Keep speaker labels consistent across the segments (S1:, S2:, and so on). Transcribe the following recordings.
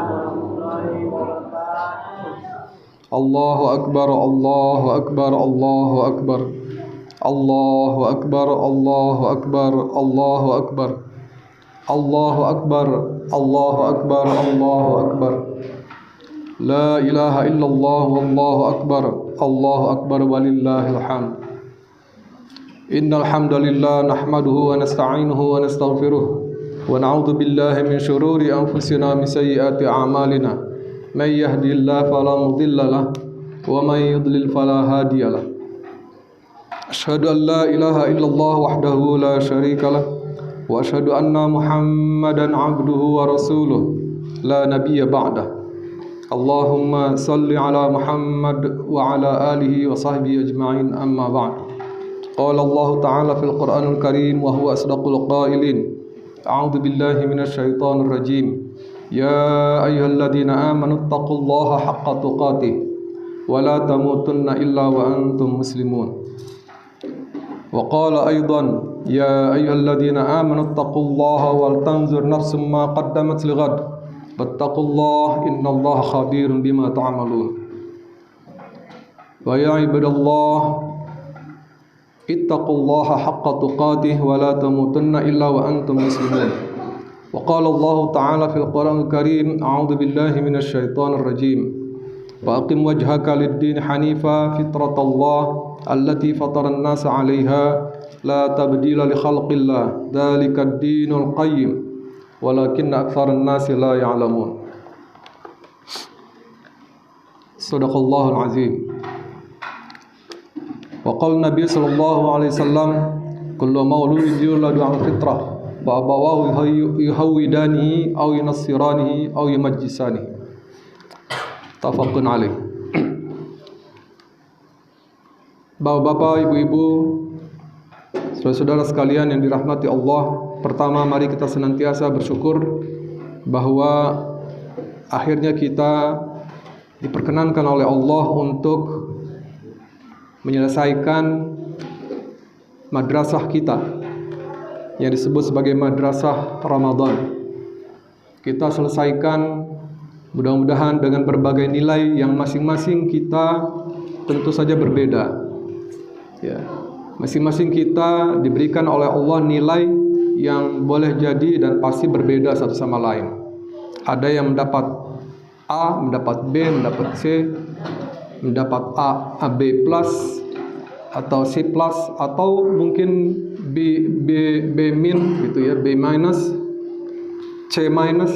S1: warahmatullahi wabarakatuh.
S2: Allahu Akbar, Allahu Akbar, Allahu Akbar. Allahu Akbar, Allahu Akbar, Allahu Akbar. Allahu Akbar, Allahu Akbar, Allahu Akbar. La ilaha illallah, wallahu akbar, Allahu akbar walillahil hamd. Innal hamdalillah nahmaduhu wa nasta'inuhu wa nastaghfiruh wa na'udzu billahi min shururi anfusina min sayyiati a'malina. May yahdihillahu fala mudilla lahu wa may yudlil fala hadiya lahu. Asyhadu an la ilaha illallah wahdahu la syarika lahu wa asyhadu anna Muhammadan 'abduhu wa rasuluh la nabiyya ba'dahu. Allahumma salli ala Muhammad wa ala alihi wa sahbihi ajma'in, amma ba'd. Qala Allah ta'ala fil Qur'anil Karim wa huwa asdaqul qailin. A'udzu billahi minasy syaithanir rajim. Ya ayyuhalladzina amanu taqullaha haqqa tuqatih wa la tamutunna illa wa antum muslimun. Wa qala aidan ya ayyuhalladzina amanu taqullaha wal tanzur nafsum ma qaddamat lighad. Wattaqullah innallaha khabirun bima ta'malun. Wa ya ibadallah ittaqullaha haqqa tuqatih wa la tamutunna illa wa antum muslimun. Wa qala Allah ta'ala fil Qur'anil Karim a'udzu billahi minasy syaithanir rajim. Wa aqim wajhaka lid-din hanifa fitratallah allati fataran nasa 'alaiha la tabdila li khalqillah dzalikad dinul qayyim walakinna aktsaran nasi la ya'lamun. Shadaqallahul azim. Wa qala Nabi sallallahu alaihi wasallam kullu mauludin yuladu 'ala fitrah wa abawahu yuhawidanihi aw yunassiranihi aw yumajjisanihi. Tafaqun alaih. Bapak-bapak, ibu-ibu, saudara-saudara sekalian yang dirahmati Allah, pertama mari kita senantiasa bersyukur bahwa akhirnya kita diperkenankan oleh Allah untuk menyelesaikan madrasah kita yang disebut sebagai madrasah Ramadan. Kita selesaikan mudah-mudahan dengan berbagai nilai yang masing-masing kita tentu saja berbeda. Ya. Masing-masing kita diberikan oleh Allah nilai yang boleh jadi dan pasti berbeda satu sama lain. Ada yang mendapat A, mendapat B, mendapat C, mendapat A B plus atau C plus atau mungkin B min gitu ya, B minus, C minus.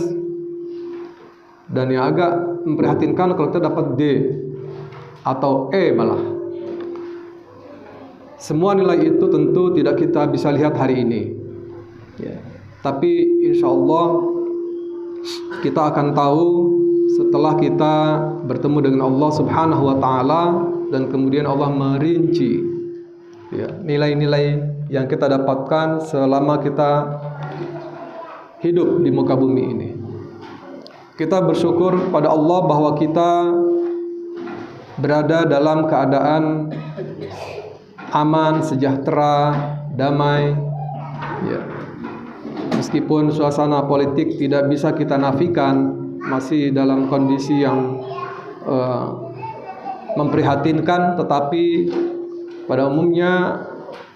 S2: Dan yang agak memprihatinkan kalau kita dapat D atau E malah. Semua nilai itu tentu tidak kita bisa lihat hari ini. Ya. Tapi insya Allah kita akan tahu setelah kita bertemu dengan Allah Subhanahu wa Ta'ala dan kemudian Allah merinci ya, nilai-nilai yang kita dapatkan selama kita hidup di muka bumi ini. Kita bersyukur pada Allah bahwa kita berada dalam keadaan aman, sejahtera, damai ya. Meskipun suasana politik tidak bisa kita nafikan, masih dalam kondisi yang memprihatinkan, tetapi pada umumnya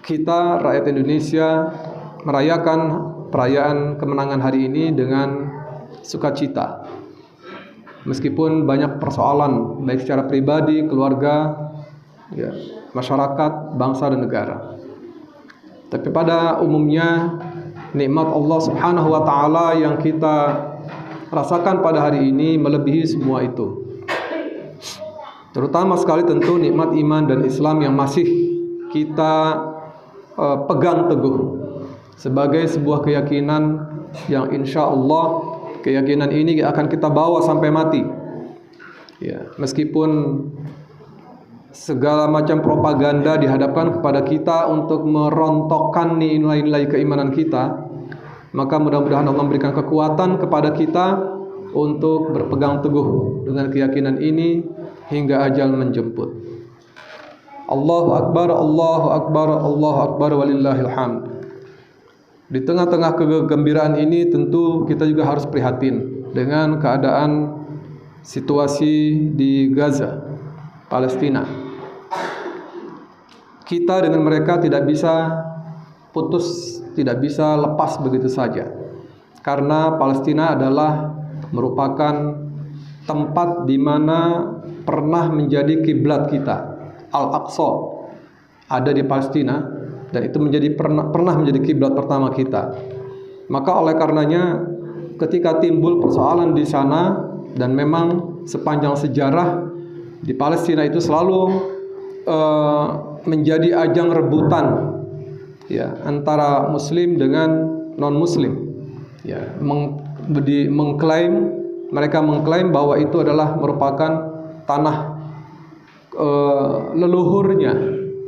S2: kita rakyat Indonesia merayakan perayaan kemenangan hari ini dengan sukacita. Meskipun banyak persoalan baik secara pribadi, keluarga, ya, masyarakat, bangsa dan negara. Tapi pada umumnya nikmat Allah Subhanahu wa Ta'ala yang kita rasakan pada hari ini melebihi semua itu. Terutama sekali tentu nikmat iman dan Islam yang masih kita pegang teguh sebagai sebuah keyakinan yang insya Allah keyakinan ini akan kita bawa sampai mati. Ya, meskipun segala macam propaganda dihadapkan kepada kita untuk merontokkan nilai-nilai keimanan kita, maka mudah-mudahan Allah memberikan kekuatan kepada kita untuk berpegang teguh dengan keyakinan ini hingga ajal menjemput. Allahu Akbar, Allahu Akbar, Allahu Akbar walillahil hamd. Di tengah-tengah kegembiraan ini tentu kita juga harus prihatin. dengan keadaan situasi di Gaza, Palestina. Kita dengan mereka tidak bisa putus, tidak bisa lepas begitu saja. Karena Palestina adalah merupakan tempat di mana pernah menjadi kiblat kita. Al-Aqsa ada di Palestina dan itu pernah menjadi kiblat pertama kita. Maka oleh karenanya ketika timbul persoalan di sana, dan memang sepanjang sejarah di Palestina itu selalu menjadi ajang rebutan ya antara muslim dengan non muslim ya, mereka mengklaim bahwa itu adalah merupakan tanah leluhurnya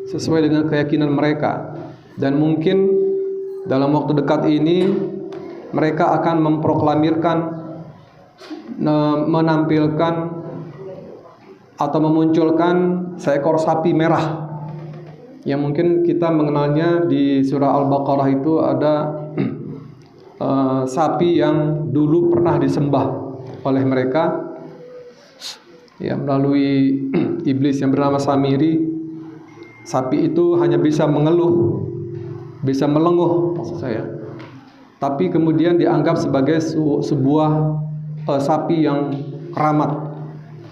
S2: sesuai dengan keyakinan mereka, dan mungkin dalam waktu dekat ini mereka akan memproklamirkan, menampilkan atau memunculkan seekor sapi merah yang mungkin kita mengenalnya di surah Al-Baqarah. Itu ada sapi yang dulu pernah disembah oleh mereka ya, melalui iblis yang bernama Samiri. Sapi itu hanya bisa mengeluh, bisa melenguh maksud saya, tapi kemudian dianggap sebagai sebuah sapi yang keramat,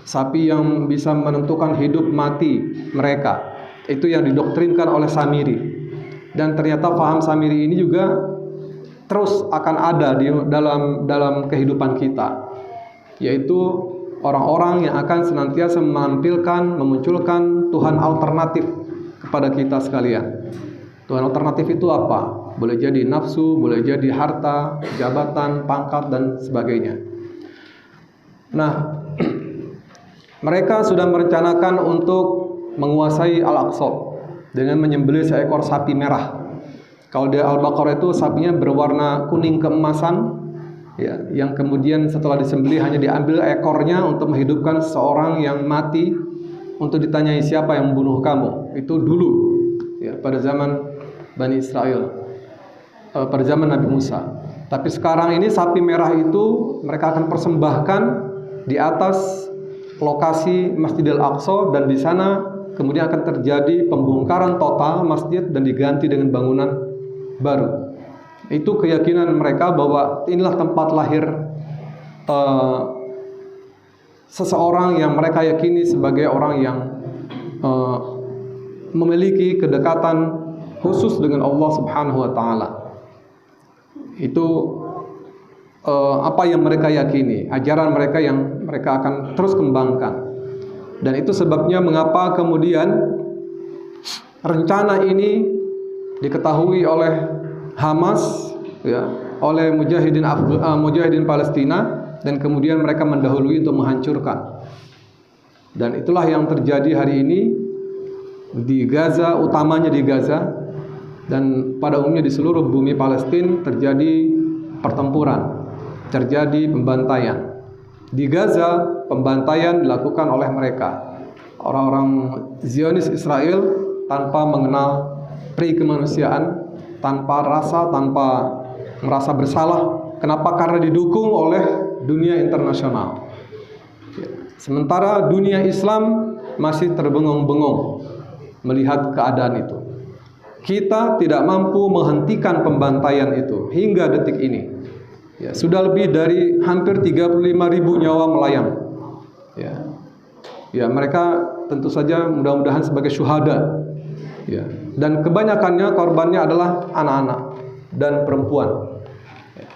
S2: sapi yang bisa menentukan hidup mati mereka. Itu yang didoktrinkan oleh Samiri, dan ternyata paham Samiri ini juga terus akan ada di dalam kehidupan kita, yaitu orang-orang yang akan senantiasa menampilkan, memunculkan Tuhan alternatif kepada kita sekalian. Tuhan alternatif itu apa? Boleh jadi nafsu, boleh jadi harta, jabatan, pangkat, dan sebagainya. Nah, mereka sudah merencanakan untuk menguasai Al-Aqsa dengan menyembelih seekor sapi merah. Kalau di Al-Baqarah itu sapinya berwarna kuning keemasan ya, yang kemudian setelah disembelih hanya diambil ekornya untuk menghidupkan seseorang yang mati untuk ditanyai siapa yang membunuh kamu. Itu dulu ya, pada zaman Bani Israel, pada zaman Nabi Musa. Tapi sekarang ini sapi merah itu mereka akan persembahkan di atas lokasi Masjidil Aqsa, dan di sana kemudian akan terjadi pembongkaran total masjid dan diganti dengan bangunan baru. Itu keyakinan mereka bahwa inilah tempat lahir seseorang yang mereka yakini sebagai orang yang memiliki kedekatan khusus dengan Allah Subhanahu wa taala. Itu apa yang mereka yakini, ajaran mereka yang mereka akan terus kembangkan. Dan itu sebabnya mengapa kemudian rencana ini diketahui oleh Hamas ya, oleh mujahidin Palestina, dan kemudian mereka mendahului untuk menghancurkan. Dan itulah yang terjadi hari ini di Gaza, utamanya di Gaza, dan pada umumnya di seluruh bumi Palestina terjadi pertempuran, terjadi pembantaian. Di Gaza pembantaian dilakukan oleh mereka, orang-orang Zionis Israel, tanpa mengenal pri kemanusiaan, tanpa rasa, tanpa merasa bersalah. Kenapa? Karena didukung oleh dunia internasional. Sementara dunia Islam masih terbengong-bengong melihat keadaan itu. Kita tidak mampu menghentikan pembantaian itu hingga detik ini. Ya, sudah lebih dari hampir 35.000 nyawa melayang. Ya, mereka tentu saja mudah-mudahan sebagai syuhada. Ya, dan kebanyakannya korbannya adalah anak-anak dan perempuan. Ya.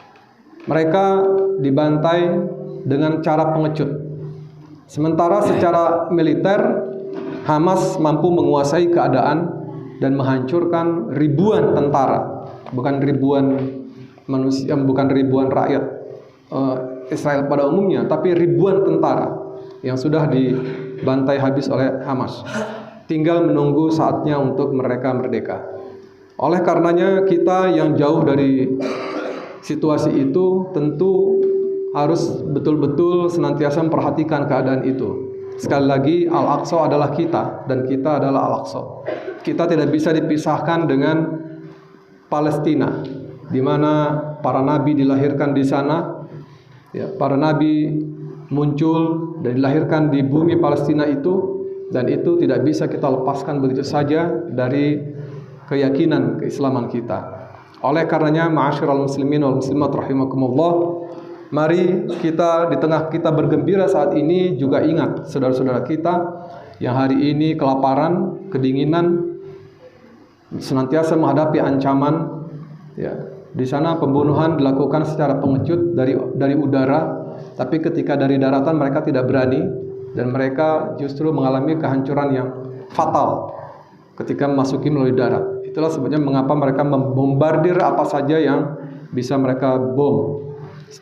S2: Mereka dibantai dengan cara pengecut. Sementara secara militer Hamas mampu menguasai keadaan dan menghancurkan ribuan tentara, bukan ribuan manusia, bukan ribuan rakyat Israel pada umumnya, tapi ribuan tentara yang sudah dibantai habis oleh Hamas. Tinggal menunggu saatnya untuk mereka merdeka. Oleh karenanya kita yang jauh dari situasi itu tentu harus betul-betul senantiasa memperhatikan keadaan itu. Sekali lagi, Al-Aqsa adalah kita dan kita adalah Al-Aqsa. Kita tidak bisa dipisahkan dengan Palestina, di mana para nabi dilahirkan di sana, Ya, para nabi muncul dan dilahirkan di bumi Palestina itu, dan itu tidak bisa kita lepaskan begitu saja dari keyakinan keislaman kita. Oleh karenanya, ma'asyiral muslimin wal muslimat rahimakumullah, mari kita di tengah kita bergembira saat ini juga ingat saudara-saudara kita yang hari ini kelaparan, kedinginan, senantiasa menghadapi ancaman. Ya, di sana pembunuhan dilakukan secara pengecut dari udara, tapi ketika dari daratan mereka tidak berani dan mereka justru mengalami kehancuran yang fatal ketika memasuki melalui darat. Itulah sebabnya mengapa mereka membombardir apa saja yang bisa mereka bom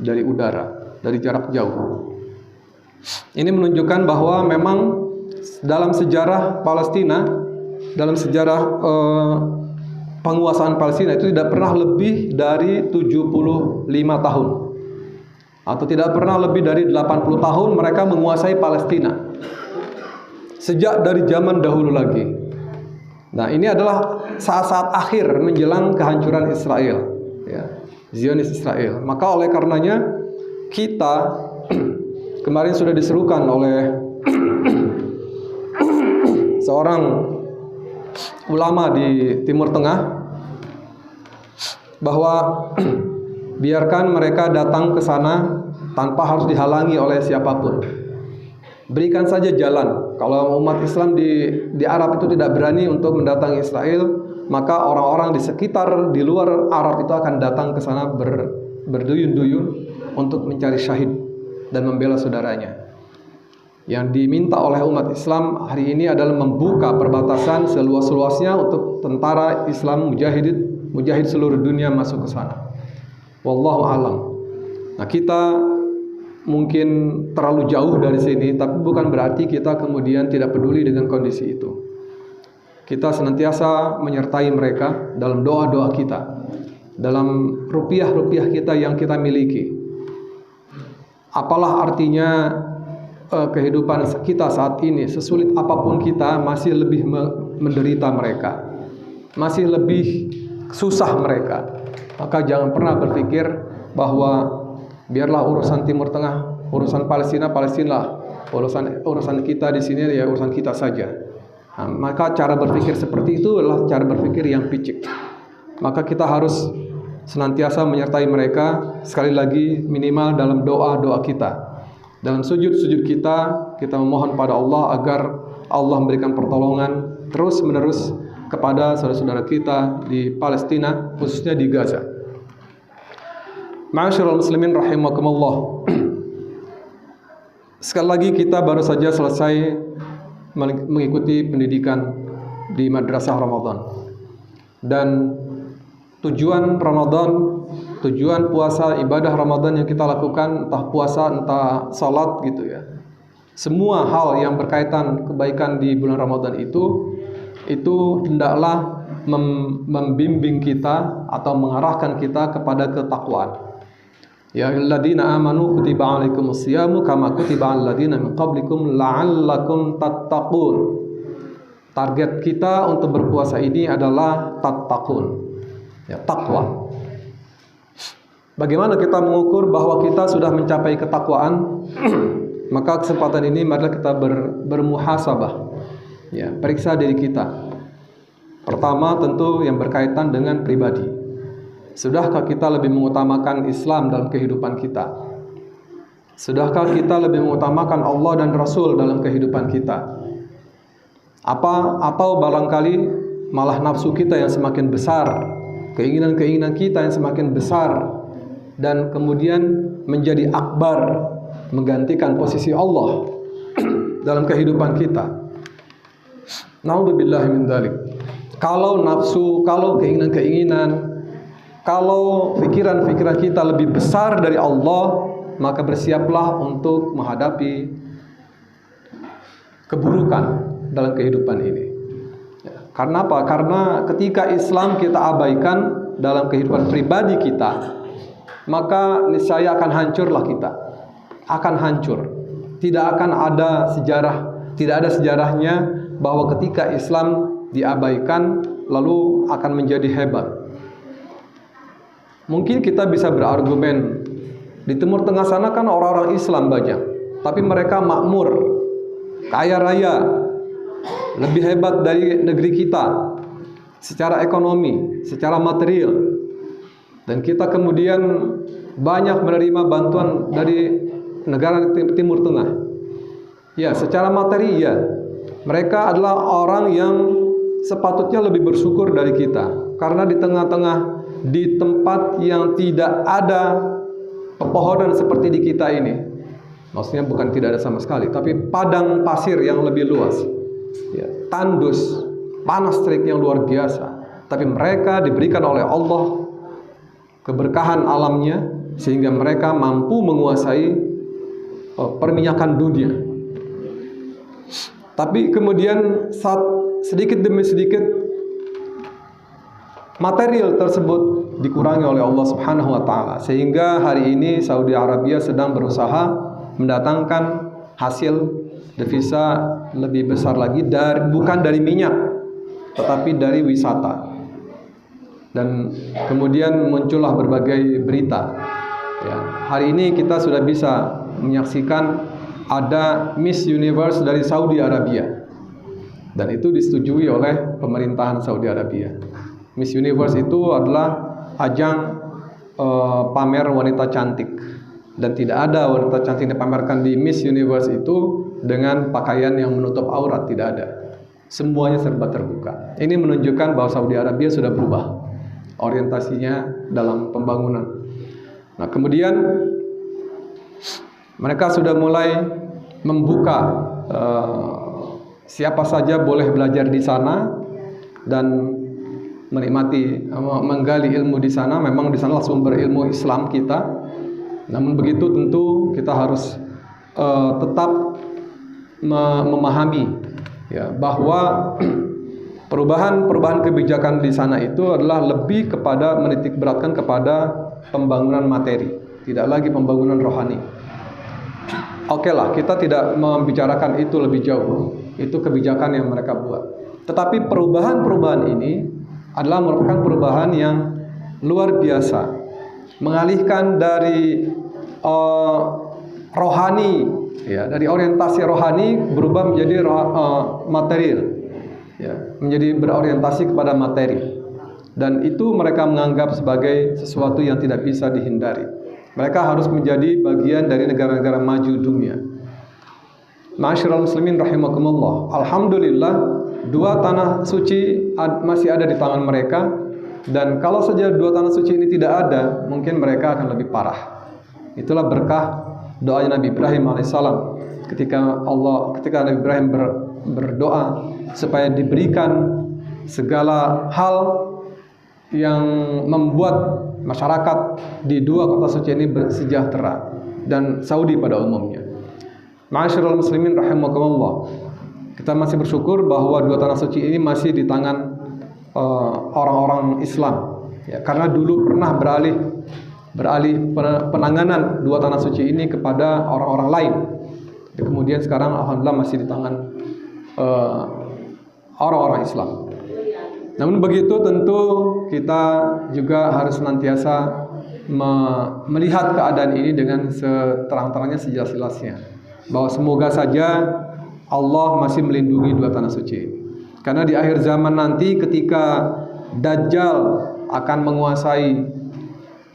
S2: dari udara, dari jarak jauh. Ini menunjukkan bahwa memang dalam sejarah Palestina, dalam sejarah penguasaan Palestina itu tidak pernah lebih dari 75 tahun. Atau tidak pernah lebih dari 80 tahun mereka menguasai Palestina. Sejak dari zaman dahulu lagi. Nah, ini adalah saat-saat akhir menjelang kehancuran Israel, ya, Zionis Israel. Maka oleh karenanya kita kemarin sudah diserukan oleh seorang ulama di Timur Tengah bahwa biarkan mereka datang ke sana tanpa harus dihalangi oleh siapapun. Berikan saja jalan. Kalau umat Islam di Arab itu tidak berani untuk mendatangi Israel, maka orang-orang di sekitar di luar Arab itu akan datang ke sana berduyun-duyun untuk mencari syahid dan membela saudaranya. Yang diminta oleh umat Islam hari ini adalah membuka perbatasan seluas-luasnya untuk tentara Islam mujahid seluruh dunia masuk ke sana. Wallahu alam. Nah, kita mungkin terlalu jauh dari sini, tapi bukan berarti kita kemudian tidak peduli dengan kondisi itu. Kita senantiasa menyertai mereka dalam doa-doa kita, dalam rupiah-rupiah kita yang kita miliki. Apalah artinya kehidupan kita saat ini, sesulit apapun kita masih lebih menderita mereka, masih lebih susah mereka. Maka jangan pernah berpikir bahwa biarlah urusan Timur Tengah, urusan Palestina, urusan kita di sini ya urusan kita saja. Nah, maka cara berpikir seperti itu adalah cara berpikir yang picik. Maka kita harus senantiasa menyertai mereka, sekali lagi minimal dalam doa-doa kita. Dalam sujud-sujud kita memohon pada Allah agar Allah memberikan pertolongan terus-menerus kepada saudara-saudara kita di Palestina, khususnya di Gaza. Ma'asyiral muslimin rahimakumullah. Sekali lagi kita baru saja selesai mengikuti pendidikan di Madrasah Ramadan. Dan tujuan Ramadan, tujuan puasa ibadah Ramadan yang kita lakukan, entah puasa, entah salat gitu ya. Semua hal yang berkaitan kebaikan di bulan Ramadan itu hendaklah membimbing kita atau mengarahkan kita kepada ketakwaan. Ya ayyuhalladzina amanu kutiba alaikumus syiyamu kama kutiba alal ladzina min qablikum la'allakum tattaqun. Target kita untuk berpuasa ini adalah tattaqun. Ya, takwa. Bagaimana kita mengukur bahwa kita sudah mencapai ketakwaan? Maka kesempatan ini marilah kita bermuhasabah. Ya, periksa diri kita. Pertama tentu yang berkaitan dengan pribadi. Sudahkah kita lebih mengutamakan Islam dalam kehidupan kita? Sudahkah kita lebih mengutamakan Allah dan Rasul dalam kehidupan kita? Atau barangkali malah nafsu kita yang semakin besar, keinginan-keinginan kita yang semakin besar, dan kemudian menjadi akbar, menggantikan posisi Allah dalam kehidupan kita. Na'udzubillahi min dzalik. Kalau nafsu, kalau keinginan-keinginan, kalau pikiran-pikiran kita lebih besar dari Allah, maka bersiaplah untuk menghadapi keburukan dalam kehidupan ini. Ya, karena apa? Karena ketika Islam kita abaikan dalam kehidupan pribadi kita, maka niscaya akan hancurlah kita. Akan hancur. Tidak akan ada sejarah, tidak ada sejarahnya bahwa ketika Islam diabaikan lalu akan menjadi hebat. Mungkin kita bisa berargumen Di Timur Tengah sana kan orang-orang Islam banyak, tapi mereka makmur, kaya raya, lebih hebat dari negeri kita secara ekonomi, secara material. Dan kita kemudian banyak menerima bantuan dari negara Timur Tengah. Ya, secara materi ya, mereka adalah orang yang sepatutnya lebih bersyukur dari kita, karena di tengah-tengah, di tempat yang tidak ada pepohonan seperti di kita ini, maksudnya bukan tidak ada sama sekali, tapi padang pasir yang lebih luas, ya, tandus, panas terik yang luar biasa, tapi mereka diberikan oleh Allah keberkahan alamnya sehingga mereka mampu menguasai perminyakan dunia. Tapi kemudian saat sedikit demi sedikit material tersebut dikurangi oleh Allah Subhanahu wa taala, sehingga hari ini Saudi Arabia sedang berusaha mendatangkan hasil devisa lebih besar lagi bukan dari minyak tetapi dari wisata. Dan kemudian muncullah berbagai berita. Ya, hari ini kita sudah bisa menyaksikan ada Miss Universe dari Saudi Arabia, dan itu disetujui oleh pemerintahan Saudi Arabia. Miss Universe itu adalah ajang pamer wanita cantik, dan tidak ada wanita cantik yang dipamerkan di Miss Universe itu dengan pakaian yang menutup aurat, tidak ada. Semuanya serba terbuka. Ini menunjukkan bahwa Saudi Arabia sudah berubah orientasinya dalam pembangunan. Nah, kemudian mereka sudah mulai membuka siapa saja boleh belajar di sana dan menikmati, menggali ilmu di sana. Memang di sana sumber ilmu Islam kita. Namun begitu tentu kita harus tetap memahami ya, bahwa perubahan perubahan kebijakan di sana itu adalah lebih kepada menitik beratkan kepada pembangunan materi, tidak lagi pembangunan rohani. Oke lah, kita tidak membicarakan itu lebih jauh. Itu kebijakan yang mereka buat. Tetapi perubahan-perubahan ini adalah merupakan perubahan yang luar biasa, mengalihkan dari rohani, ya, dari orientasi rohani berubah menjadi material, ya, menjadi berorientasi kepada materi. Dan itu mereka menganggap sebagai sesuatu yang tidak bisa dihindari. Mereka harus menjadi bagian dari negara-negara maju dunia. Ma'asyiral muslimin rahimakumullah. Alhamdulillah, dua tanah suci masih ada di tangan mereka. Dan kalau saja dua tanah suci ini tidak ada, mungkin mereka akan lebih parah. Itulah berkah doanya Nabi Ibrahim alaihissalam ketika Nabi Ibrahim berdoa supaya diberikan segala hal yang membuat masyarakat di dua kota suci ini bersejahtera, dan Saudi pada umumnya. Ma'asyiral muslimin rahimakumullah. Kita masih bersyukur bahwa dua tanah suci ini masih di tangan orang-orang Islam, ya, karena dulu pernah beralih penanganan dua tanah suci ini kepada orang-orang lain. Kemudian sekarang alhamdulillah masih di tangan orang-orang Islam. Namun begitu tentu kita juga harus senantiasa melihat keadaan ini dengan seterang-terangnya, sejelas-jelasnya, bahwa semoga saja Allah masih melindungi dua tanah suci. Karena di akhir zaman nanti ketika Dajjal akan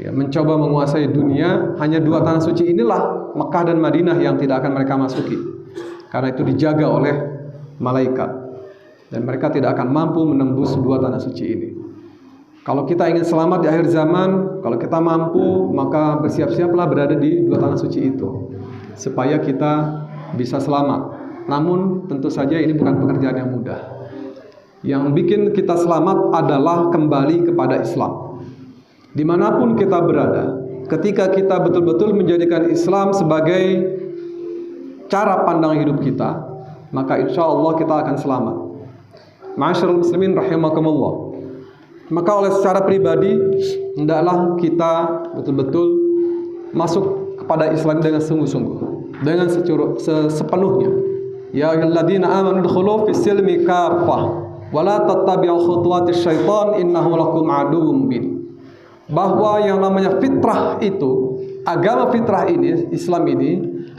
S2: mencoba menguasai dunia, hanya dua tanah suci inilah, Mekah dan Madinah, yang tidak akan mereka masuki. Karena itu dijaga oleh malaikat, dan mereka tidak akan mampu menembus dua tanah suci ini. Kalau kita ingin selamat di akhir zaman, kalau kita mampu, maka bersiap-siaplah berada di dua tanah suci itu, supaya kita bisa selamat. Namun tentu saja ini bukan pekerjaan yang mudah. Yang bikin kita selamat adalah kembali kepada Islam. Dimanapun kita berada, ketika kita betul-betul menjadikan Islam sebagai cara pandang hidup kita, maka insya Allah kita akan selamat. Ma'asyiral muslimin rahimakumullah. Maka oleh secara pribadi, hendaklah kita betul-betul masuk kepada Islam dengan sungguh-sungguh, dengan sepenuhnya. Ya ayyuhalladzina amanu udkhulu fis silmi kaffah wa la tattabi'u khutuwatis syaitan innahu lakum aduwwum mubin. Bahwa yang namanya fitrah itu agama fitrah ini, Islam ini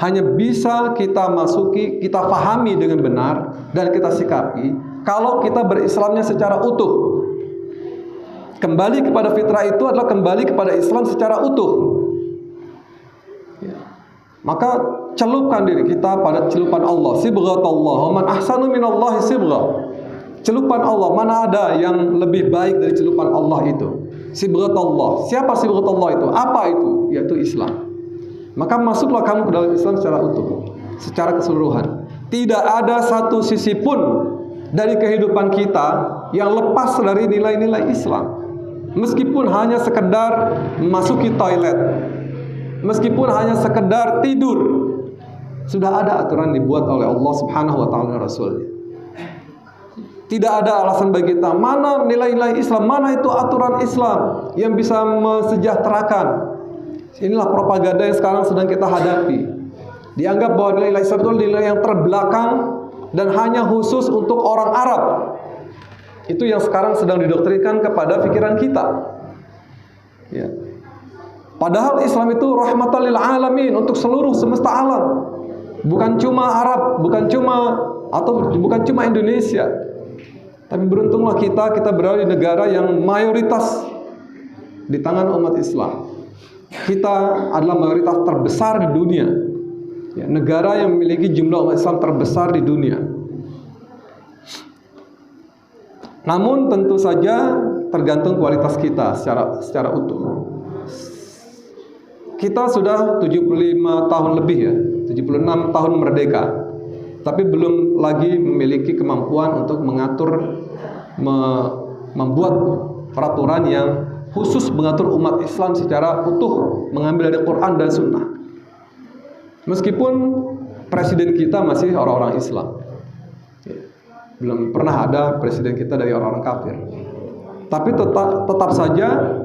S2: hanya bisa kita masuki, kita pahami dengan benar dan kita sikapi kalau kita berislamnya secara utuh. Kembali kepada fitrah itu adalah kembali kepada Islam secara utuh. Maka celupkan diri kita pada celupan Allah, sibghatullah, wa man ahsanu minallahi sibghah. Celupan Allah, mana ada yang lebih baik dari celupan Allah itu? Sibghatullah. Siapa sibghatullah itu? Apa itu? Yaitu Islam. Maka masuklah kamu ke dalam Islam secara utuh, secara keseluruhan. Tidak ada satu sisi pun dari kehidupan kita yang lepas dari nilai-nilai Islam. Meskipun hanya sekedar memasuki toilet, meskipun hanya sekedar tidur, sudah ada aturan dibuat oleh Allah Subhanahu wa taala dan Rasulnya. Tidak ada alasan bagi kita, mana nilai-nilai Islam, mana itu aturan Islam yang bisa mensejahterakan. Inilah propaganda yang sekarang sedang kita hadapi. Dianggap bahwa nilai Islam itu nilai yang terbelakang dan hanya khusus untuk orang Arab. Itu yang sekarang sedang didoktrinkan kepada pikiran kita. Ya. Padahal Islam itu rahmatan lil alamin, untuk seluruh semesta alam. Bukan cuma Arab, bukan cuma Indonesia. Tapi beruntunglah kita berada di negara yang mayoritas di tangan umat Islam. Kita adalah mayoritas terbesar di dunia. Ya, negara yang memiliki jumlah umat Islam terbesar di dunia. Namun tentu saja tergantung kualitas kita secara utuh. Kita sudah 75 tahun lebih ya, 76 tahun merdeka. Tapi belum lagi memiliki kemampuan untuk membuat peraturan yang khusus mengatur umat Islam secara utuh, mengambil dari Quran dan Sunnah. Meskipun presiden kita masih orang-orang Islam. Belum pernah ada presiden kita dari orang-orang kafir. Tapi tetap saja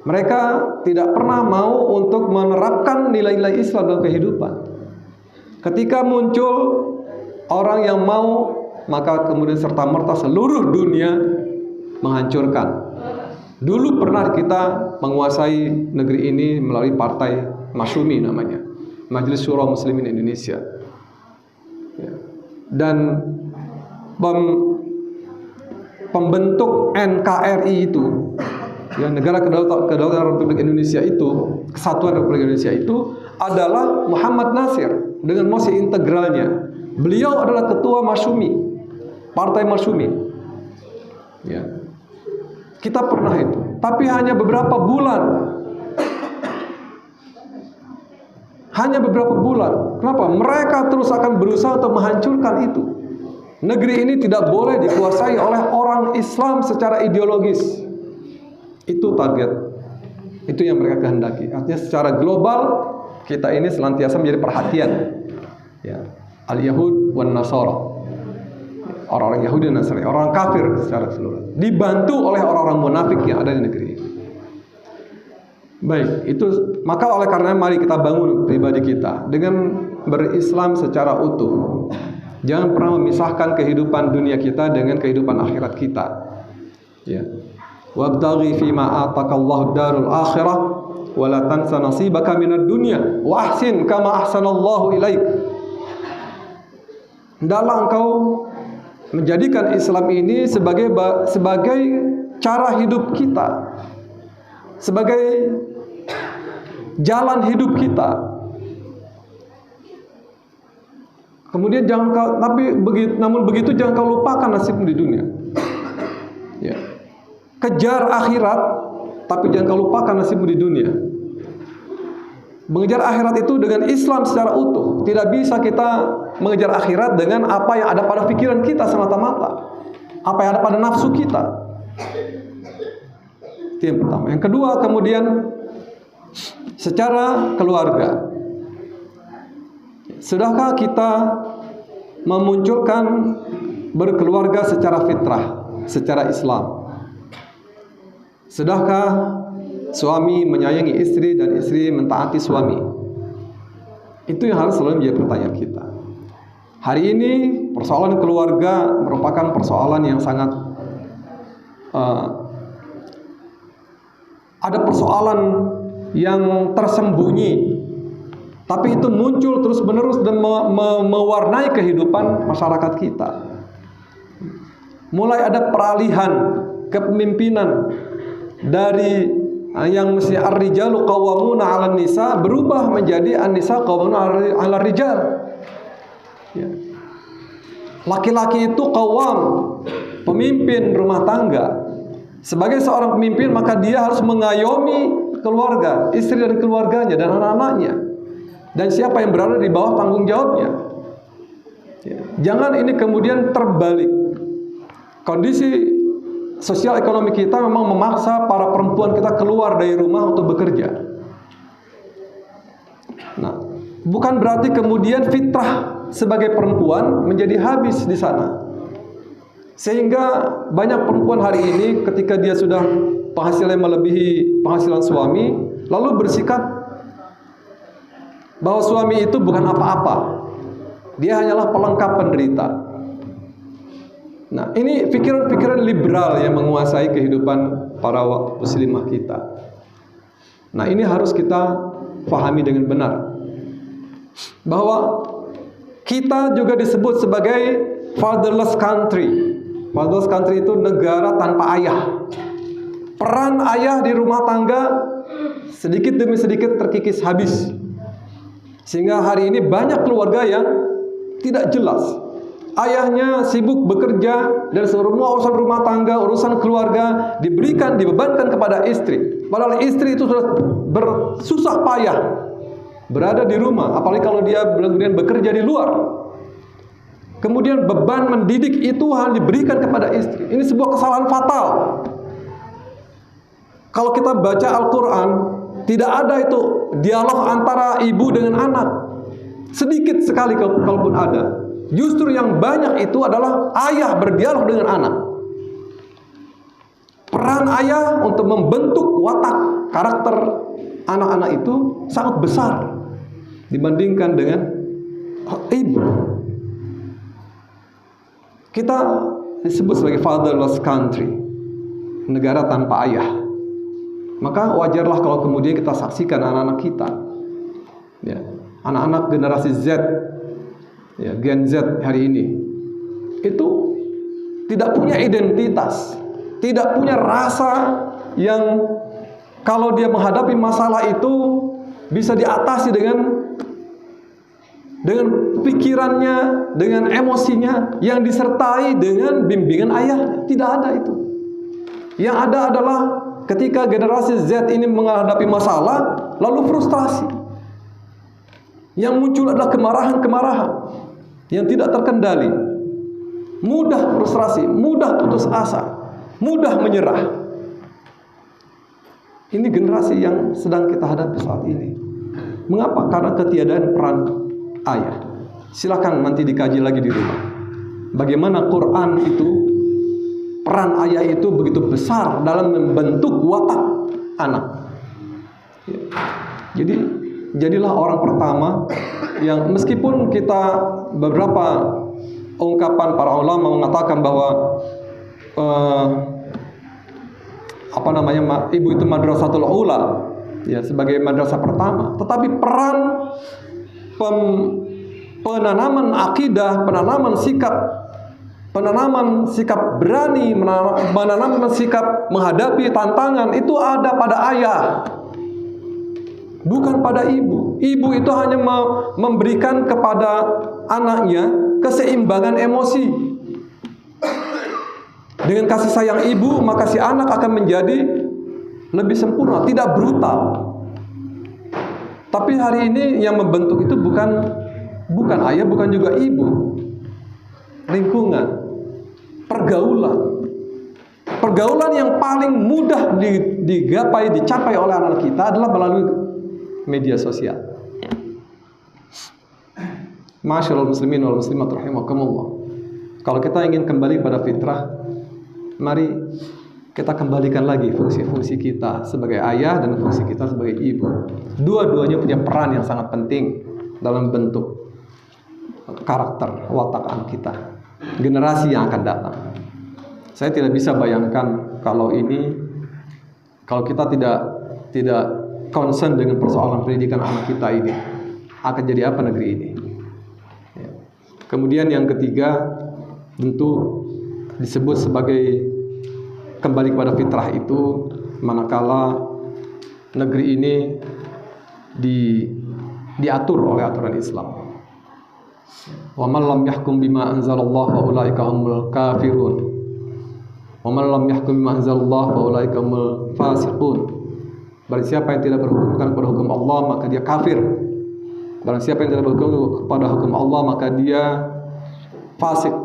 S2: mereka tidak pernah mau untuk menerapkan nilai-nilai Islam dalam kehidupan. Ketika muncul orang yang mau, maka kemudian serta-merta seluruh dunia menghancurkan. Dulu pernah kita menguasai negeri ini melalui partai Masyumi namanya, Majelis Syura Muslimin Indonesia. Dan pembentuk NKRI itu, ya, Negara Kedaulatan Republik Indonesia itu, Kesatuan Republik Indonesia itu adalah Muhammad Nasir dengan masih integralnya. Beliau adalah ketua Masyumi, Partai Masyumi. Ya. Kita pernah itu, tapi hanya beberapa bulan. Hanya beberapa bulan. Kenapa? Mereka terus akan berusaha untuk menghancurkan itu. Negeri ini tidak boleh dikuasai oleh orang Islam secara ideologis. Itu target. Itu yang mereka kehendaki. Artinya secara global kita ini senantiasa menjadi perhatian. Ya. Al-Yahud wan Nasara. Orang-orang Yahudi dan Nasrani, orang kafir secara keseluruhan, dibantu oleh orang-orang munafik yang ada di negeri ini. Baik, itu maka oleh karena mari kita bangun pribadi kita dengan berislam secara utuh. Jangan pernah memisahkan kehidupan dunia kita dengan kehidupan akhirat kita. Ya. Wabtaghi fima ataqallahu darul akhirah wa la tansa nasibaka minad dunya wa ahsin kama ahsanallahu ilaik. Hendaklah engkau menjadikan Islam ini sebagai cara hidup kita, sebagai jalan hidup kita. Kemudian namun begitu jangan kau lupakan nasibmu di dunia. Ya. Kejar akhirat, tapi jangan kau lupakan nasibmu di dunia. Mengejar akhirat itu dengan Islam secara utuh. Tidak bisa kita mengejar akhirat dengan apa yang ada pada pikiran kita semata-mata, apa yang ada pada nafsu kita. Itu yang pertama. Yang kedua, kemudian secara keluarga. Sudahkah kita memunculkan berkeluarga secara fitrah, secara Islam? Sudahkah suami menyayangi istri dan istri mentaati suami? Itu yang harus selalu menjadi pertanyaan kita. Hari ini persoalan keluarga merupakan persoalan yang sangat ada persoalan yang tersembunyi, tapi itu muncul terus-menerus dan mewarnai kehidupan masyarakat kita. Mulai ada peralihan kepemimpinan dari yang mesti ar-rijalu qawwamuna 'alan nisa berubah menjadi an-nisa qawwamuna 'ala rijal. Ya. Laki-laki itu qawwam, pemimpin rumah tangga. Sebagai seorang pemimpin maka dia harus mengayomi keluarga, istri dan keluarganya dan anak-anaknya. Dan siapa yang berada di bawah tanggung jawabnya. Ya. Jangan ini kemudian terbalik. Kondisi sosial ekonomi kita memang memaksa para perempuan kita keluar dari rumah untuk bekerja. Nah, bukan berarti kemudian fitrah sebagai perempuan menjadi habis di sana. Sehingga banyak perempuan hari ini ketika dia sudah penghasilannya melebihi penghasilan suami, lalu bersikap bahwa suami itu bukan apa-apa. Dia hanyalah pelengkap penderita. Nah, ini pikiran-pikiran liberal yang menguasai kehidupan para muslimah kita. Nah, ini harus kita pahami dengan benar. Bahwa kita juga disebut sebagai fatherless country. Fatherless country itu negara tanpa ayah. Peran ayah di rumah tangga sedikit demi sedikit terkikis habis. Sehingga hari ini banyak keluarga yang tidak jelas. Ayahnya sibuk bekerja dan semua urusan rumah tangga, urusan keluarga dibebankan kepada istri. Padahal istri itu sudah bersusah payah berada di rumah, apalagi kalau dia kemudian bekerja di luar. Kemudian beban mendidik itu hanya diberikan kepada istri. Ini sebuah kesalahan fatal. Kalau kita baca Al-Quran, tidak ada itu dialog antara ibu dengan anak. Sedikit sekali kalaupun ada. Justru yang banyak itu adalah ayah berdialog dengan anak. Peran ayah untuk membentuk watak karakter anak-anak itu sangat besar dibandingkan dengan ibu. Kita disebut sebagai fatherless country, negara tanpa ayah. Maka wajarlah kalau kemudian kita saksikan anak-anak kita, ya, anak-anak generasi Z, ya, Gen Z hari ini, itu tidak punya identitas, tidak punya rasa yang kalau dia menghadapi masalah itu bisa diatasi dengan pikirannya, dengan emosinya yang disertai dengan bimbingan ayah. Tidak ada itu. Yang ada adalah ketika generasi Z ini menghadapi masalah lalu frustrasi. Yang muncul adalah kemarahan-kemarahan yang tidak terkendali. Mudah frustrasi, mudah putus asa, mudah menyerah. Ini generasi yang sedang kita hadapi saat ini. Mengapa? Karena ketiadaan peran ayah. Silakan nanti dikaji lagi di rumah. Bagaimana Quran itu, peran ayah itu begitu besar dalam membentuk watak anak. Ya. Jadi jadilah orang pertama yang meskipun kita beberapa ungkapan para ulama mengatakan bahwa ibu itu madrasatul ula, ya, sebagai madrasah pertama, tetapi peran penanaman akidah, penanaman sikap berani, menanamkan sikap menghadapi tantangan itu ada pada ayah, bukan pada ibu. Ibu itu hanya memberikan kepada anaknya keseimbangan emosi. Dengan kasih sayang ibu, maka si anak akan menjadi lebih sempurna, tidak brutal. Tapi hari ini yang membentuk itu bukan ayah, bukan juga ibu. Lingkungan, pergaulan yang paling mudah dicapai oleh anak kita adalah melalui media sosial. Masyaallah muslimin wal muslimat rahimakumullah. Kalau kita ingin kembali pada fitrah, mari kita kembalikan lagi fungsi-fungsi kita sebagai ayah dan fungsi kita sebagai ibu. Dua-duanya punya peran yang sangat penting dalam bentuk karakter watak anak kita, generasi yang akan datang. Saya tidak bisa bayangkan kalau kita tidak concern dengan persoalan pendidikan anak kita ini, akan jadi apa negeri ini. Ya. Kemudian yang ketiga, tentu disebut sebagai kembali kepada fitrah itu manakala negeri ini diatur oleh aturan Islam. Wa man lam yahkum bima anzalallahu fa ulaika humul kafirun. Wa man lam yahkum bima anzalallahu fa ulaika humul fasiqun. Barang siapa yang tidak berhukum kepada hukum Allah maka dia kafir. Barang siapa yang tidak berhukum kepada hukum Allah maka dia fasik.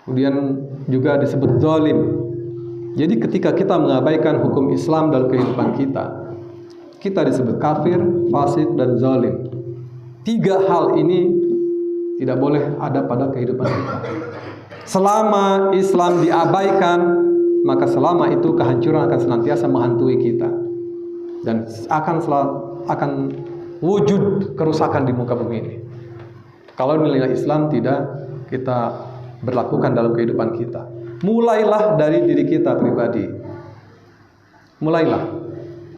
S2: Kemudian juga disebut zalim. Jadi ketika kita mengabaikan hukum Islam dalam kehidupan kita disebut kafir, fasik, dan zalim. 3 hal ini tidak boleh ada pada kehidupan kita. Selama Islam diabaikan, maka selama itu kehancuran akan senantiasa menghantui kita. Dan akan wujud kerusakan di muka bumi ini. Kalau nilai Islam tidak kita berlakukan dalam kehidupan kita. Mulailah dari diri kita pribadi. Mulailah.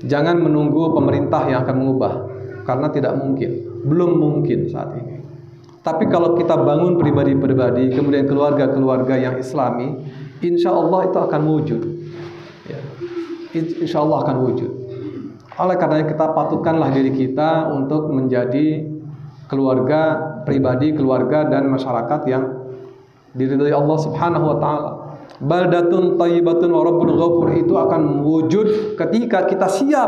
S2: Jangan menunggu pemerintah yang akan mengubah, karena tidak mungkin, belum mungkin saat ini. Tapi kalau kita bangun pribadi-pribadi, kemudian keluarga-keluarga yang Islami, insya Allah itu akan wujud. Ya. Insya Allah akan wujud. Oleh karena kita patutkanlah diri kita untuk menjadi keluarga pribadi, keluarga dan masyarakat yang diridhai Allah Subhanahu wa taala. Baldatun thayyibatun wa rabbun ghafur itu akan wujud ketika kita siap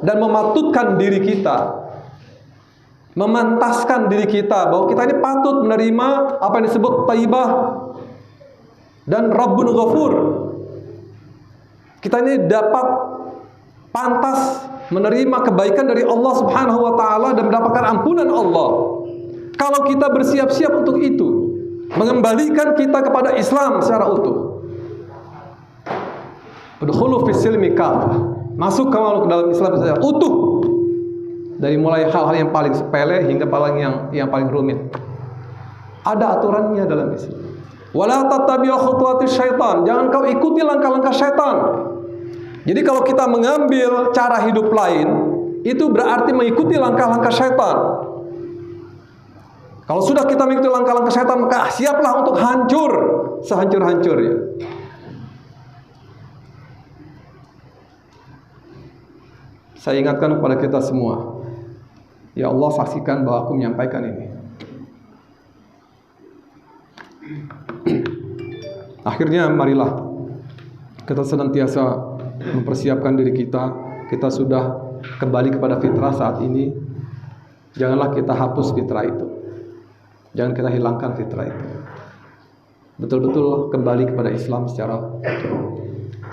S2: dan mematutkan diri kita, memantaskan diri kita bahwa kita ini patut menerima apa yang disebut thayyibah dan rabbun ghafur. Kita ini dapat pantas menerima kebaikan dari Allah Subhanahu wa taala dan mendapatkan ampunan Allah. Kalau kita bersiap-siap untuk itu, mengembalikan kita kepada Islam secara utuh. Udkhulu fis silmi kafah. Masuk ke dalam Islam secara utuh. Dari mulai hal-hal yang paling sepele hingga yang paling rumit. Ada aturannya dalam Islam. Wala tattabi'u khutuwatis syaitan. Jangan kau ikuti langkah-langkah syaitan. Jadi kalau kita mengambil cara hidup lain, itu berarti mengikuti langkah-langkah syaitan. Kalau sudah kita mengikuti langkah-langkah syaitan, maka siaplah untuk hancur sehancur-hancurnya. Saya ingatkan kepada kita semua, ya Allah, saksikan bahwa aku menyampaikan ini. Akhirnya marilah kita senantiasa mempersiapkan diri kita. Kita sudah kembali kepada fitrah saat ini. Janganlah kita hapus fitrah itu. Jangan kita hilangkan fitrah itu. Betul-betul kembali kepada Islam secara utuh.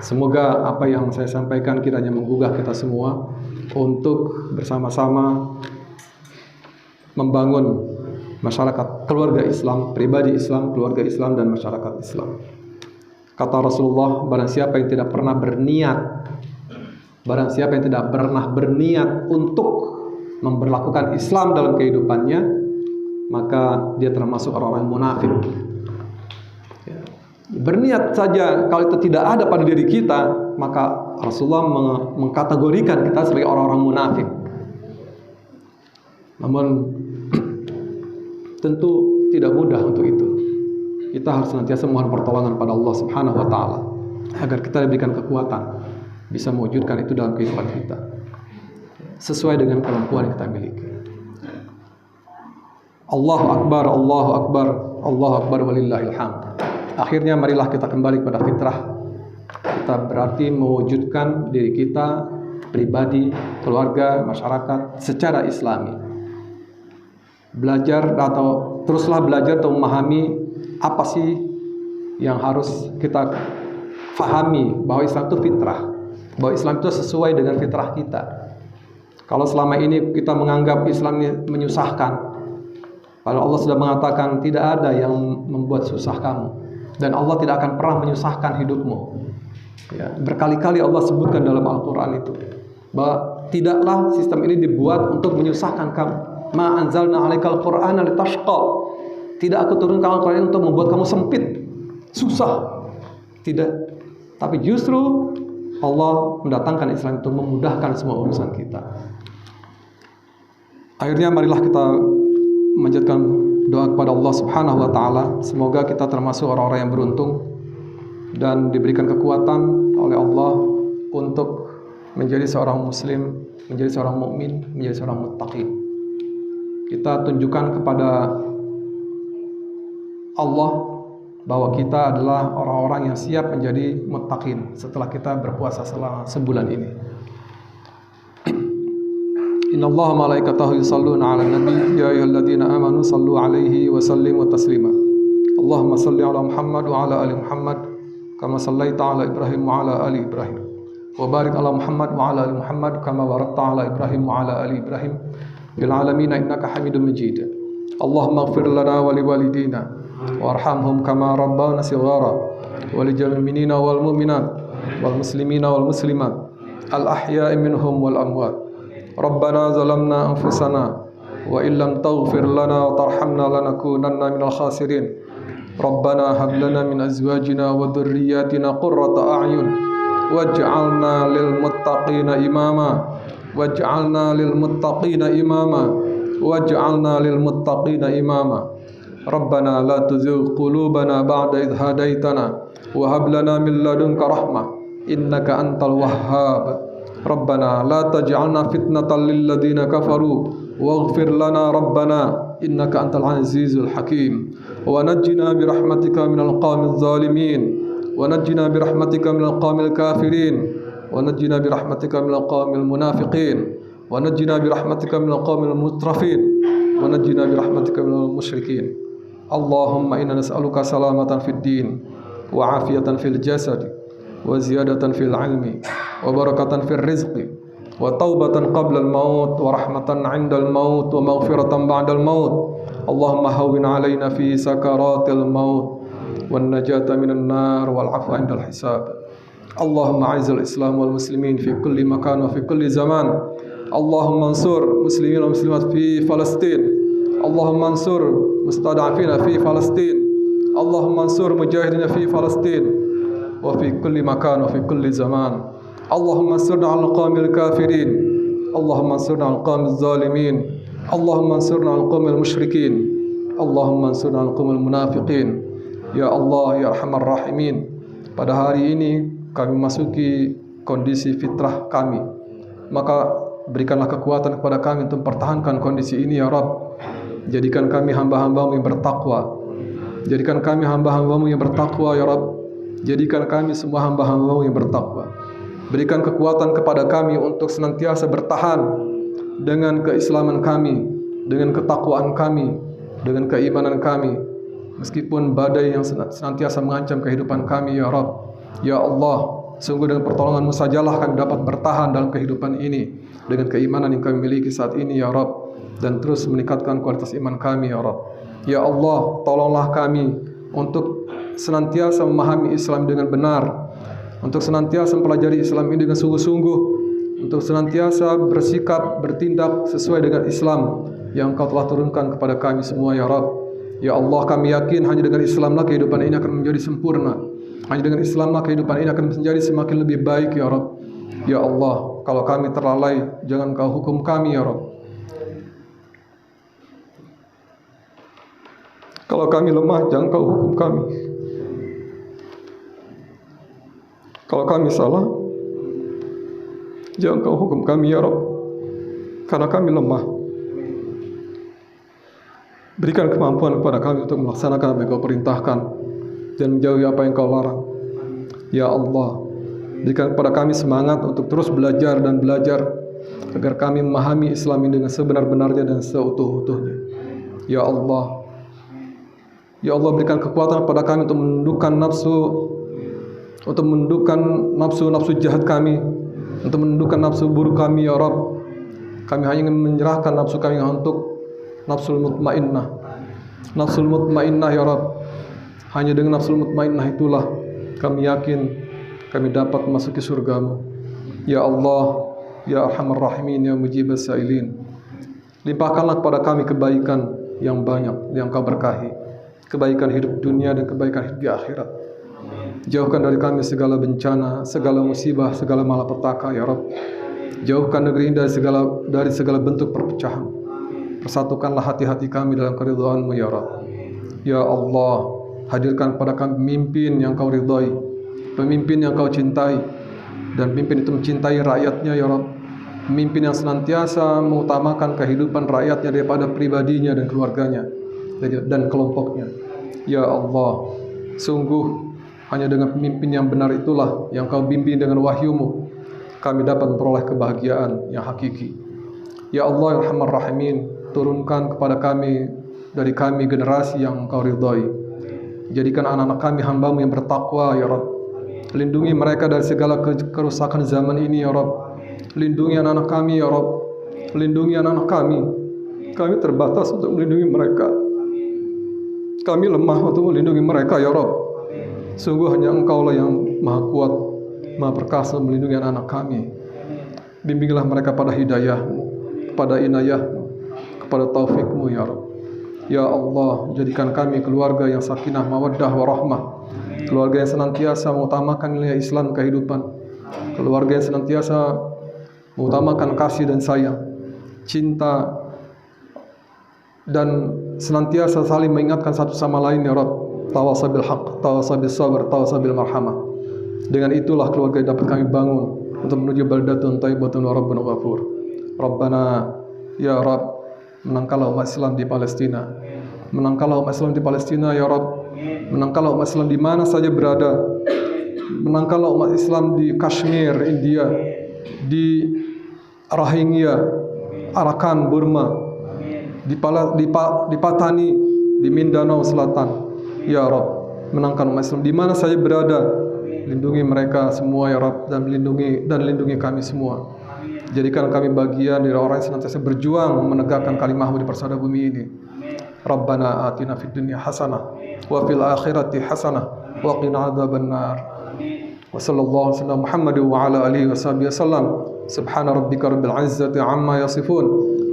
S2: Semoga apa yang saya sampaikan kiranya menggugah kita semua untuk bersama-sama membangun masyarakat keluarga Islam, pribadi Islam, keluarga Islam, dan masyarakat Islam. Kata Rasulullah, barang siapa yang tidak pernah berniat untuk memberlakukan Islam dalam kehidupannya, maka dia termasuk orang-orang munafik. Berniat saja, kalau itu tidak ada pada diri kita, maka Rasulullah mengkategorikan kita sebagai orang-orang munafik. Namun tentu tidak mudah untuk itu. Kita harus senantiasa mohon pertolongan pada Allah Subhanahu wa taala agar kita diberikan kekuatan bisa mewujudkan itu dalam kehidupan kita sesuai dengan kemampuan yang kita miliki. Allahu Akbar, Allahu Akbar, Allahu Akbar walillahil hamd. Akhirnya marilah kita kembali kepada fitrah. Kita berarti mewujudkan diri kita, pribadi, keluarga, masyarakat secara Islami. Teruslah belajar atau memahami apa sih yang harus kita fahami, bahwa Islam itu fitrah, bahwa Islam itu sesuai dengan fitrah kita. Kalau selama ini kita menganggap Islam ini menyusahkan, padahal Allah sudah mengatakan tidak ada yang membuat susah kamu. Dan Allah tidak akan pernah menyusahkan hidupmu. Ya, berkali-kali Allah sebutkan dalam Al-Quran itu bahwa tidaklah sistem ini dibuat untuk menyusahkan kamu. Ma anzalna 'alaikal Qur'ana litashqa. Tidak aku turunkan Al-Quran untuk membuat kamu sempit, susah. Tidak. Tapi justru Allah mendatangkan Islam itu memudahkan semua urusan kita. Akhirnya marilah kita memanjatkan doa kepada Allah Subhanahu wa taala. Semoga kita termasuk orang-orang yang beruntung dan diberikan kekuatan oleh Allah untuk menjadi seorang muslim, menjadi seorang mukmin, menjadi seorang muttaqi. Kita tunjukkan kepada Allah bahwa kita adalah orang-orang yang siap menjadi muttaqin setelah kita berpuasa selama sebulan ini. Innallaha malaikatahu yusalluna 'alan nabi ya ayyuhalladzina amanu sallu 'alaihi wa sallimu taslima. Allahumma salli 'ala Muhammad wa 'ala ali Muhammad kama sallaita 'ala Ibrahim wa 'ala ali Ibrahim. Wa barik 'ala Muhammad wa 'ala ali Muhammad kama barakta 'ala Ibrahim wa 'ala ali Ibrahim fil 'alamin innaka Hamidum Majid. Allahumma ighfir lana wa liwalidina warhamhum kama rabbana shighara wa lijamil mu'minina wal mu'minat wal muslimina wal muslimat al ahya'i minhum wal amwat. Rabbana zalamna anfusana wa illam taghfir lana wa tarhamna lanakunanna minal khasirin. Rabbana hab lana min azwajina wa dhurriyyatina qurrata a'yun waj'alna lil muttaqina imama waj'alna lil muttaqina imama waj'alna lil muttaqina imama. Rabbana la tuzigh qulubana ba'da idh hadaitana wa hab lana min ladunka rahmah innaka antal wahhab. Rabbana la taj'alna fitnatan lil ladzina kafaru waghfir lana rabbana innaka antal azizul hakim wa najjina bi rahmatika minal qawmiz zalimin wa najjina bi rahmatika minal qawmil kafirin wa najjina bi rahmatika minal qawmil munafiqin wa najjina bi rahmatika minal qawmil mutrafin wa najjina bi rahmatika minal musyrikin. Allahumma inna nas'aluka salamatan fid din wa afiyatan fil jasad wa ziyadatan fil ilmi wa barakatan fil rizqi wa taubatan qabla al maut wa rahmatan 'inda al maut wa maghfiratan ba'da al maut. Allahumma hawwin 'alaina fi sakaratil maut wan najata minan nar wal 'afwa 'inda al hisab. Allahumma 'izzil islam wal muslimin fi kulli makan wa fi kulli zaman. Allahumma ansur muslimin wal muslimat fi Palestin. Allahumma ansur mustada'afina fi Palestin. Allahumma ansur mujahidina fi Palestin wa fi kulli makan wa fi kulli zaman. Allahumma ansurna 'alal qawmil kafirin. Allahumma ansurna 'alal qawmiz zalimin. Allahumma ansurna 'alal qawmil musyrikin. Allahumma ansurna 'alal qawmil munafiqin. Ya Allah ya Arhamar Rahimin, pada hari ini kami memasuki kondisi fitrah kami, maka berikanlah kekuatan kepada kami untuk mempertahankan kondisi ini ya Rabb. Jadikan kami hamba-hambamu yang bertakwa. Jadikan kami hamba-hambamu yang bertakwa ya Rabb. Jadikan kami semua hamba-hambamu yang bertakwa. Berikan kekuatan kepada kami untuk senantiasa bertahan dengan keislaman kami, dengan ketakwaan kami, dengan keimanan kami, meskipun badai yang senantiasa mengancam kehidupan kami ya Rabb. Ya Allah, sungguh dengan pertolongan-Mu sajalah kami dapat bertahan dalam kehidupan ini dengan keimanan yang kami miliki saat ini ya Rabb, dan terus meningkatkan kualitas iman kami ya Rabb. Ya Allah, tolonglah kami untuk senantiasa memahami Islam dengan benar, untuk senantiasa mempelajari Islam ini dengan sungguh-sungguh, untuk senantiasa bersikap, bertindak sesuai dengan Islam yang Engkau telah turunkan kepada kami semua ya Rabb. Ya Allah, kami yakin hanya dengan Islamlah kehidupan ini akan menjadi sempurna. Hanya dengan Islamlah kehidupan ini akan menjadi semakin lebih baik ya Rabb. Ya Allah, kalau kami terlalai, jangan Engkau hukum kami ya Rabb. Kalau kami lemah, jangan Engkau hukum kami. Kalau kami salah, jangan Engkau hukum kami ya Rabb, karena kami lemah. Berikan kemampuan kepada kami untuk melaksanakan apa yang Kau perintahkan dan menjauhi apa yang Kau larang. Ya Allah, berikan kepada kami semangat untuk terus belajar dan belajar agar kami memahami Islam ini dengan sebenar-benarnya dan seutuh-utuhnya. Ya Allah, ya Allah, berikan kekuatan kepada kami untuk menundukkan nafsu jahat kami, untuk menundukkan nafsu buruk kami ya Rabb. Kami hanya ingin menyerahkan nafsu kami untuk nafsul mutmainnah. Nafsul mutmainnah ya Rabb. Hanya dengan nafsul mutmainnah itulah kami yakin kami dapat memasuki surga-Mu. Ya Allah, ya Arhamar Rahimin, ya Mujibas Sa'ilin, limpahkanlah kepada kami kebaikan yang banyak yang Kau berkahi, kebaikan hidup dunia dan kebaikan hidup di akhirat. Jauhkan dari kami segala bencana, segala musibah, segala malapetaka ya Rabb. Jauhkan negeri ini dari segala bentuk perpecahan. Persatukanlah hati-hati kami dalam keridhaan-Mu ya Rabb. Ya Allah, hadirkan kepada kami pemimpin yang Kau ridhai, pemimpin yang Kau cintai, dan pemimpin itu mencintai rakyatnya ya Rabb. Pemimpin yang senantiasa mengutamakan kehidupan rakyatnya daripada pribadinya dan keluarganya dan kelompoknya. Ya Allah, sungguh hanya dengan pemimpin yang benar itulah yang Kau bimbing dengan wahyu-Mu, kami dapat memperoleh kebahagiaan yang hakiki. Ya Allah, ya Arhamar Rahimin, turunkan kepada kami dari kami generasi yang Kau ridhai. Jadikan anak-anak kami hamba-Mu yang bertakwa ya Rabb. Lindungi mereka dari segala kerusakan zaman ini ya Rabb. Lindungi anak-anak kami ya Rabb. Lindungi anak-anak kami. Kami terbatas untuk melindungi mereka. Kami lemah untuk melindungi mereka ya Rabb. Sungguh hanya Engkau lah yang maha kuat, maha perkasa melindungi anak-anak kami. Bimbinglah mereka pada hidayah-Mu, kepada inayah-Mu, kepada taufik-Mu ya Rabb. Ya Allah, jadikan kami keluarga yang sakinah, mawaddah, warahmah. Keluarga yang senantiasa mengutamakan nilai Islam kehidupan. Keluarga yang senantiasa mengutamakan kasih dan sayang, cinta, dan senantiasa saling mengingatkan satu sama lain ya Rabb. Tawasabil haq, tawasabil sabar, tawasabil marhamah. Dengan itulah keluarga yang dapat kami bangun untuk menuju baldatun thayyibatun wa rabbun ghafur. Rabbana ya Rabb, menangkanlah umat Islam di Palestina. Menangkanlah umat Islam di Palestina ya Rabb. Menangkanlah umat Islam di mana saja berada. Menangkanlah umat Islam di Kashmir, India, di Rohingya, Arakan, Burma, di Patani, di Mindanao Selatan. Ya Rabb, menangkan umat Islam di mana saja berada. Lindungi mereka semua ya Rabb, dan lindungi kami semua. Jadikan kami bagian dari orang yang senantiasa berjuang menegakkan kalimah-Mu di persada bumi ini. Rabbana atina fid dunya hasanah wa fil akhirati hasanah wa qina adzabannar. Wa sallallahu alaihi Muhammad wa ala alihi wa sahbihi wasallam. Subhana rabbika rabbil izzati amma yasifun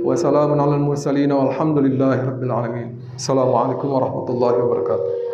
S2: wa salamun alal mursalin walhamdulillahi rabbil alamin. Assalamualaikum warahmatullahi wabarakatuh.